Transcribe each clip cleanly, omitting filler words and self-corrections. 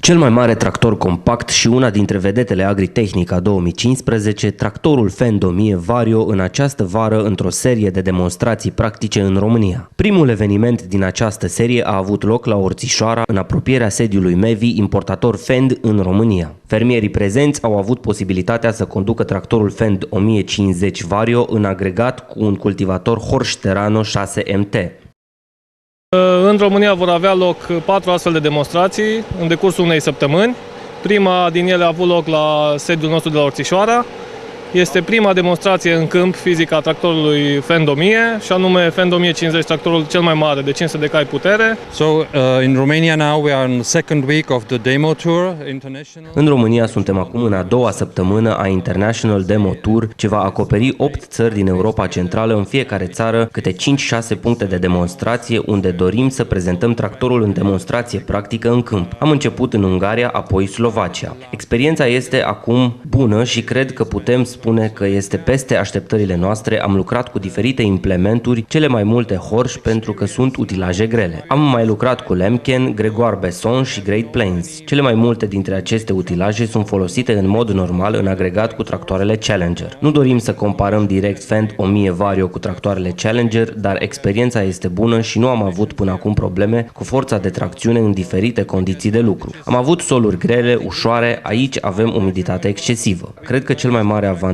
Cel mai mare tractor compact și una dintre vedetele Agritechnica 2015, tractorul Fendt 1000 Vario în această vară într-o serie de demonstrații practice în România. Primul eveniment din această serie a avut loc la Orțișoara, în apropierea sediului Mevi, importator Fendt în România. Fermierii prezenți au avut posibilitatea să conducă tractorul Fendt 1050 Vario în agregat cu un cultivator Horsch Terrano 6MT. În România vor avea loc 4 astfel de demonstrații în decursul unei săptămâni. Prima din ele a avut loc la sediul nostru de la Orțișoara. Este prima demonstrație în câmp fizic a tractorului Fendt 1000, și anume Fendt 1050, tractorul cel mai mare de 500 de cai putere. In Romania now we are in the second week of the demo tour international. În România suntem acum în a doua săptămână a International Demo Tour, ce va acoperi 8 țări din Europa Centrală, în fiecare țară câte 5-6 puncte de demonstrație, unde dorim să prezentăm tractorul în demonstrație practică în câmp. Am început în Ungaria, apoi Slovacia. Experiența este acum bună și cred că putem spune că este peste așteptările noastre. Am lucrat cu diferite implementuri, cele mai multe Horsch, pentru că sunt utilaje grele. Am mai lucrat cu Lemken, Gregoire Besson și Great Plains. Cele mai multe dintre aceste utilaje sunt folosite în mod normal în agregat cu tractoarele Challenger. Nu dorim să comparăm direct Fendt 1000 Vario cu tractoarele Challenger, dar experiența este bună și nu am avut până acum probleme cu forța de tracțiune în diferite condiții de lucru. Am avut soluri grele, ușoare, aici avem umiditate excesivă. Cred că cel mai mare avantaj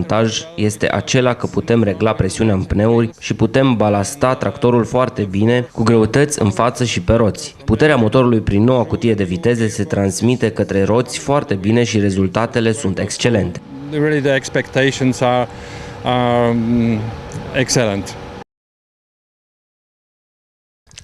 este acela că putem regla presiunea în pneuri și putem balasta tractorul foarte bine, cu greutăți în față și pe roți. Puterea motorului prin noua cutie de viteze se transmite către roți foarte bine și rezultatele sunt excelente. Really the expectations are excellent.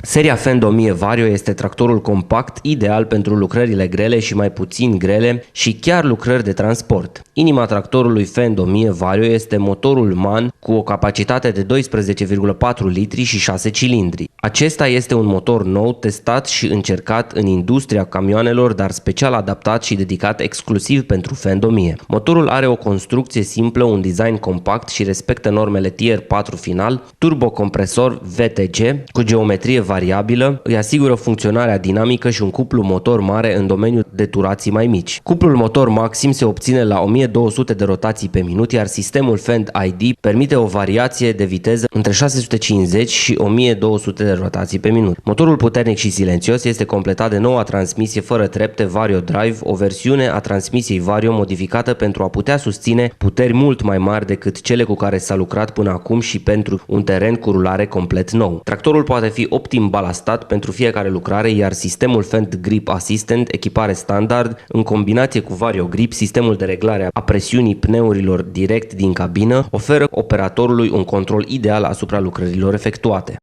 Seria Fendt 1000 Vario este tractorul compact ideal pentru lucrările grele și mai puțin grele și chiar lucrări de transport. Inima tractorului Fendt 1000 Vario este motorul MAN cu o capacitate de 12,4 litri și 6 cilindri. Acesta este un motor nou, testat și încercat în industria camioanelor, dar special adaptat și dedicat exclusiv pentru Fendt 1000. Motorul are o construcție simplă, un design compact și respectă normele Tier 4 final, turbocompresor VTG cu geometrie variabilă, îi asigură funcționarea dinamică și un cuplu motor mare în domeniul de turații mai mici. Cuplul motor maxim se obține la 1200 de rotații pe minut, iar sistemul Fendt ID permite o variație de viteză între 650 și 1200 de rotații pe minut. Motorul puternic și silențios este completat de noua transmisie fără trepte Vario Drive, o versiune a transmisiei Vario modificată pentru a putea susține puteri mult mai mari decât cele cu care s-a lucrat până acum și pentru un teren cu rulare complet nou. Tractorul poate fi optim balastat pentru fiecare lucrare, iar sistemul Fendt Grip Assistant, echipare standard, în combinație cu Vario Grip, sistemul de reglare a presiunii pneurilor direct din cabină, oferă operatorului un control ideal asupra lucrărilor efectuate.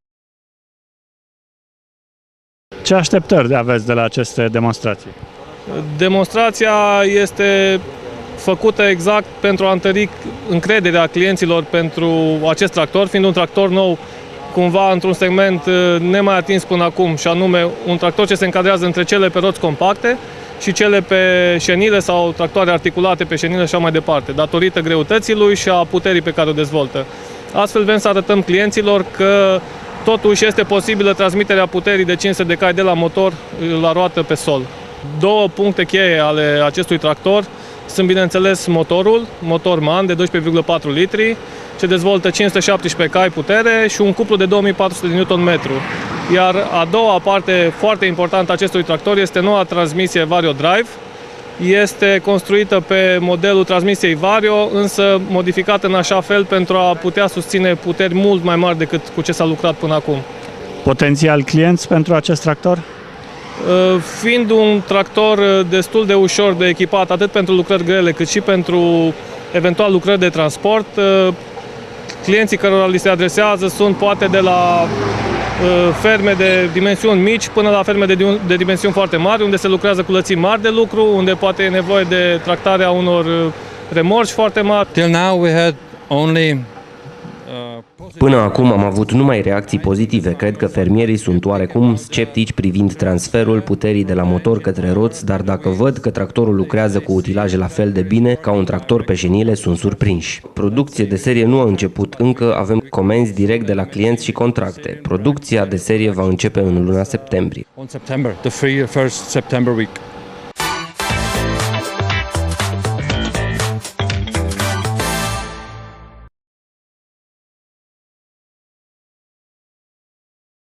Ce așteptări aveți de la aceste demonstrații? Demonstrația este făcută exact pentru a întări încrederea clienților pentru acest tractor, fiind un tractor nou, cumva într-un segment nemai atins până acum, și anume un tractor ce se încadrează între cele pe roți compacte și cele pe șenile sau tractoare articulate pe șenile și așa mai departe, datorită greutății lui și a puterii pe care o dezvoltă. Astfel vrem să arătăm clienților că totuși este posibilă transmiterea puterii de 500 de cai de la motor la roată pe sol. Două puncte cheie ale acestui tractor sunt, bineînțeles, motor MAN de 12,4 litri, ce dezvoltă 517 cai putere și un cuplu de 2400 de Nm. Iar a doua parte foarte importantă a acestui tractor este noua transmisie Vario Drive. Este construită pe modelul transmisiei Vario, însă modificată în așa fel pentru a putea susține puteri mult mai mari decât cu ce s-a lucrat până acum. Potențial clienți pentru acest tractor? Fiind un tractor destul de ușor de echipat, atât pentru lucrări grele, cât și pentru eventual lucrări de transport, clienții cărora li se adresează sunt poate de la ferme de dimensiuni mici până la ferme de dimensiuni foarte mari, unde se lucrează cu lățimi mari de lucru, unde poate e nevoie de tractarea unor remorci foarte mari. Till now we had only Până acum am avut numai reacții pozitive. Cred că fermierii sunt oarecum sceptici privind transferul puterii de la motor către roți, dar dacă văd că tractorul lucrează cu utilaje la fel de bine ca un tractor pe șenile, sunt surprinși. Producție de serie nu a început încă, avem comenzi direct de la clienți și contracte. Producția de serie va începe în luna septembrie. on September, the first September week.